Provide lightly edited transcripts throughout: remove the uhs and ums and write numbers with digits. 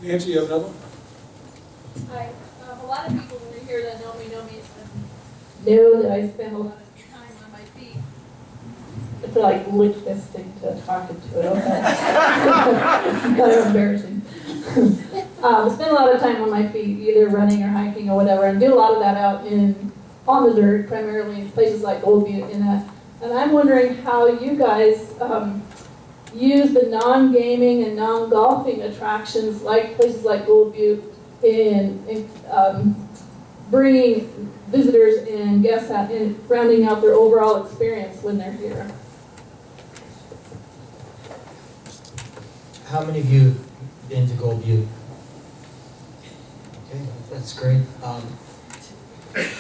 Nancy, you have another one? Hi. A lot of people here that know me know that I spend a lot of time on my feet. I feel like lick this thing to talking to it. Okay. Kind of embarrassing. I spend a lot of time on my feet, either running or hiking or whatever, and do a lot of that out on the dirt, primarily in places like Gold Butte. And I'm wondering how you guys use the non-gaming and non-golfing attractions, like places like Gold Butte, in bringing visitors and guests out and rounding out their overall experience when they're here. How many of you have been to Gold Butte? Okay, that's great.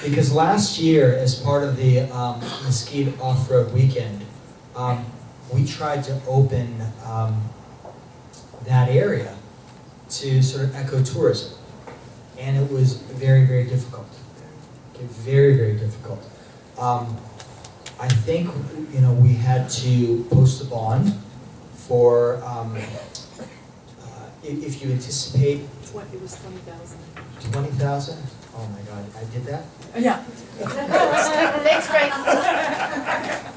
Because last year, as part of the Mesquite Off-Road Weekend, we tried to open that area to sort of ecotourism. And it was very, very difficult. Okay, very, very difficult. I think we had to post a bond for if you anticipate. It was 20,000. 20,000? Oh my God, I did that? Yeah. Thanks, Greg.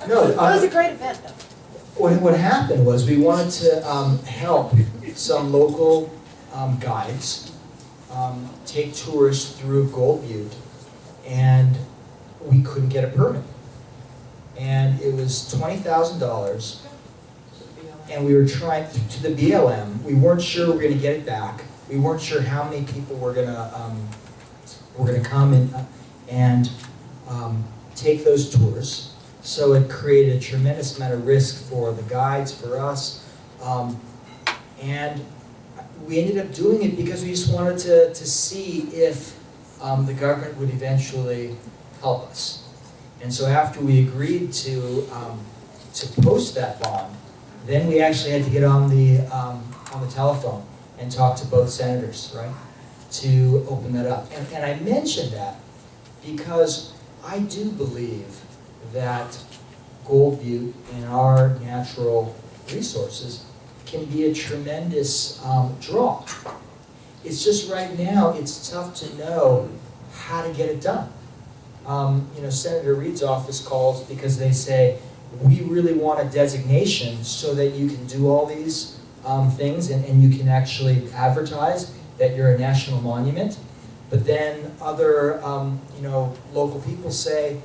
No, It was a great event, though. What happened was we wanted to help some local guides take tours through Gold Butte, and we couldn't get a permit. And it was $20,000, and we were trying to the BLM. We weren't sure we were going to get it back. We weren't sure how many people were going to come and take those tours. So it created a tremendous amount of risk for the guides, for us, and we ended up doing it because we just wanted to see if the government would eventually help us. And so after we agreed to post that bond, then we actually had to get on the telephone and talk to both senators, right, to open that up. And I mentioned that because I do believe that Gold Butte and our natural resources can be a tremendous draw. It's just right now it's tough to know how to get it done. Senator Reid's office calls because they say, we really want a designation so that you can do all these things and you can actually advertise that you're a national monument. But then other local people say,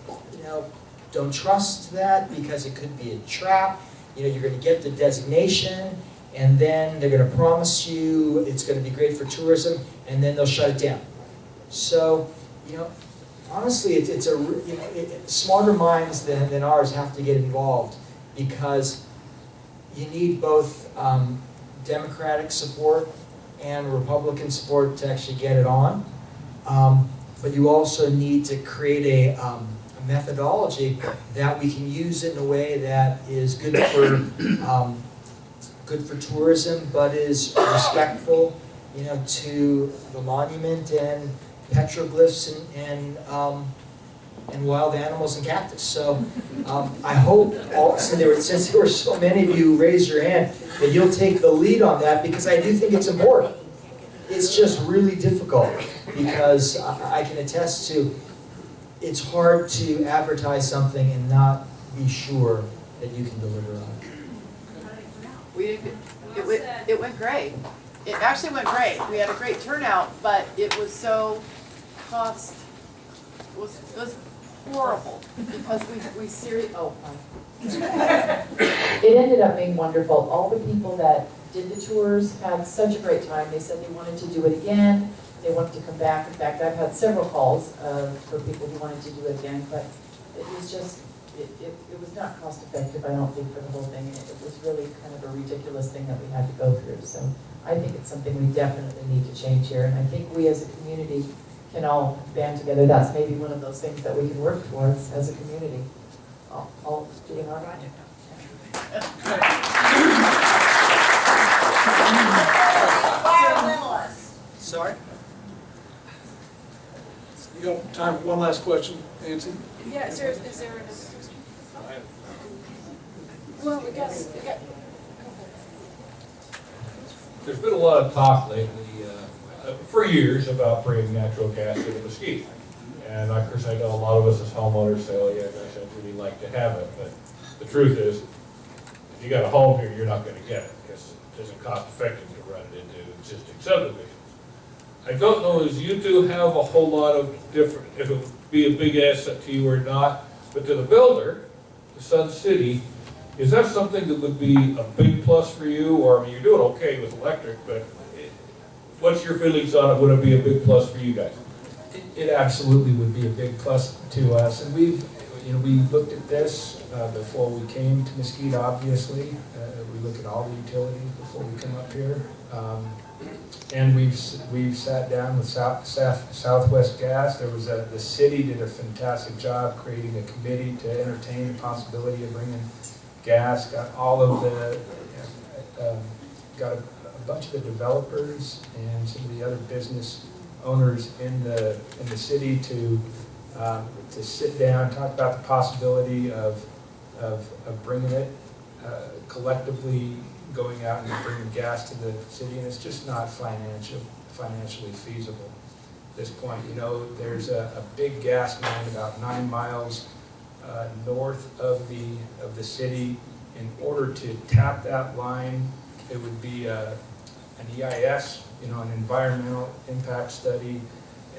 don't trust that because it could be a trap. You're going to get the designation, and then they're going to promise you it's going to be great for tourism, and then they'll shut it down. So, honestly, smarter minds than ours have to get involved because you need both Democratic support and Republican support to actually get it on. But you also need to create a methodology that we can use it in a way that is good for tourism, but is respectful, to the monument and petroglyphs and wild animals and cactus. So I hope, since there were so many of you who raised your hand, that you'll take the lead on that because I do think it's important. It's just really difficult because I can attest to it's hard to advertise something and not be sure that you can deliver on it. It went great. It actually went great. We had a great turnout, but it was so it was horrible because we seriously. Oh, It ended up being wonderful. All the people that did the tours had such a great time. They said they wanted to do it again. They wanted to come back. In fact, I've had several calls for people who wanted to do it again, but it was just, it was not cost effective, I don't think, for the whole thing. And it was really kind of a ridiculous thing that we had to go through. So I think it's something we definitely need to change here. And I think we as a community can all band together. That's maybe one of those things that we can work towards as a community. All doing our project. Sorry? You got time for one last question, Nancy? Yeah, is there another? Well, we got. There's been a lot of talk lately for years about bringing natural gas to the Mesquite. And of course, I know a lot of us as homeowners say, oh yeah, gosh, I'd really like to have it. But the truth is, if you got a home here, you're not going to get it because it isn't cost effective to run it into existing subdivisions. I don't know as you two have a whole lot of different, if it would be a big asset to you or not, but to the builder, to Sun City, is that something that would be a big plus for you? Or I mean, you're doing okay with electric, but what's your feelings on it? Would it be a big plus for you guys? It absolutely would be a big plus to us, and we looked at this before we came to Mesquite, obviously. We look at all the utilities before we come up here. And we've sat down with Southwest Gas. There was the city did a fantastic job creating a committee to entertain the possibility of bringing gas. Got all of the got a bunch of the developers and some of the other business owners in the city to sit down, talk about the possibility of bringing it collectively, going out and bringing gas to the city, and it's just not financially feasible at this point. You know, there's a big gas line about 9 miles north of the city. In order to tap that line, it would be an EIS, you know, an environmental impact study,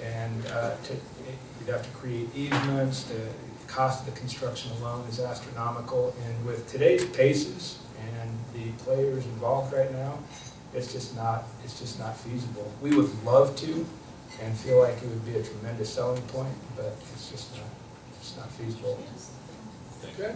and you'd have to create easements. The cost of the construction alone is astronomical, and with today's paces and the players involved right now, it's just not feasible. We would love to, and feel like it would be a tremendous selling point, but it's just not feasible. Okay.